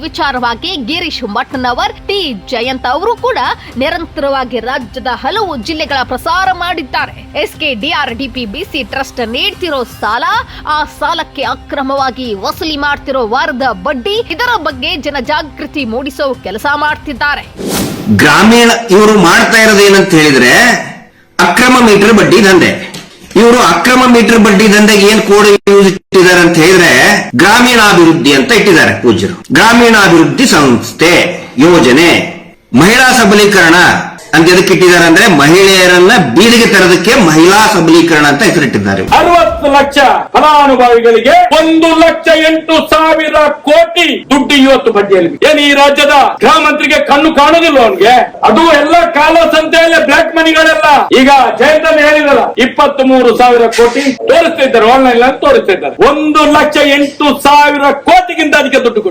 ವಿಚಾರವಾಗಿ ಗಿರೀಶ್ ಮಠನವರ್, ಟಿ ಜಯಂತ್ ಅವರು ಕೂಡ ನಿರಂತರವಾಗಿ ರಾಜ್ಯದ ಹಲವು ಜಿಲ್ಲೆಗಳ ಪ್ರಸಾರ ಮಾಡಿದ್ದಾರೆ. SKDRDPBC ಟ್ರಸ್ಟ್ ನೀಡ್ತಿರೋ ಸಾಲ, ಆ ಸಾಲಕ್ಕೆ ಅಕ್ರಮವಾಗಿ ವಸೂಲಿ ಮಾಡ್ತಿರೋ ವಾರದ ಬಡ್ಡಿ, ಇದರ ಬಗ್ಗೆ ಜನಜಾಗೃತಿ ಮೂಡಿಸೋ ಕೆಲಸ ಮಾಡ್ತಿದ್ದಾರೆ. ಗ್ರಾಮೀಣ ಇವರು ಮಾಡ್ತಾ ಇರೋದು ಏನಂತ ಹೇಳಿದ್ರೆ ಅಕ್ರಮ ಮೀಟರ್ ಬಡ್ಡಿ ದಂಧೆ. ಇವರು ಅಕ್ರಮ ಮೀಟರ್ ಬಡ್ಡಿ ದಂಧೆಗೆ ಏನ್ ಕೋಡ್ ಯೂಸ್ ಇಟ್ಟಿದ್ದಾರೆ ಅಂತ ಹೇಳಿದ್ರೆ ಗ್ರಾಮೀಣಾಭಿವೃದ್ಧಿ ಅಂತ ಇಟ್ಟಿದ್ದಾರೆ ಪೂಜ್ಯರು. ಗ್ರಾಮೀಣಾಭಿವೃದ್ಧಿ ಸಂಸ್ಥೆ ಯೋಜನೆ, ಮಹಿಳಾ ಸಬಲೀಕರಣ ಅಂತ ಎದಕ್ಕೆ ಇಟ್ಟಿದ್ದಾರೆ ಅಂದ್ರೆ ಮಹಿಳೆಯರನ್ನ ಬೀದಿಗೆ ತರೋದಕ್ಕೆ ಮಹಿಳಾ ಸಬಲೀಕರಣ ಅಂತ ಹೆಸರಿಟ್ಟಿದ್ದಾರೆ. 60 ಲಕ್ಷ ಫಲಾನುಭವಿಗಳಿಗೆ 1,08,000 ಕೋಟಿ ದುಡ್ಡು ಇವತ್ತು ಬಡ್ಡಿಯಲ್ಲಿ. ಏನ್ ಈ ರಾಜ್ಯದ ಗೃಹ ಮಂತ್ರಿಗೆ ಕಣ್ಣು ಕಾಣುದಿಲ್ಲ ಅವನ್ಗೆ? ಅದು ಎಲ್ಲ ಕಾಲ ಸಂತೆಯಲ್ಲೇ ಬ್ಲಾಕ್ ಮನಿಗಳೆಲ್ಲ. ಈಗ ಜಯಂತನ್ ಹೇಳಿದಲ್ಲ 23,000 ಕೋಟಿ ತೋರಿಸ್ತಾ ಇದ್ದಾರೆ, ಆನ್ಲೈನ್ ತೋರಿಸ್ತಾ ಇದ್ದಾರೆ. 1,08,000 ಕೋಟಿಗಿಂತ ಅದಕ್ಕೆ ದುಡ್ಡು ಕೊಟ್ಟು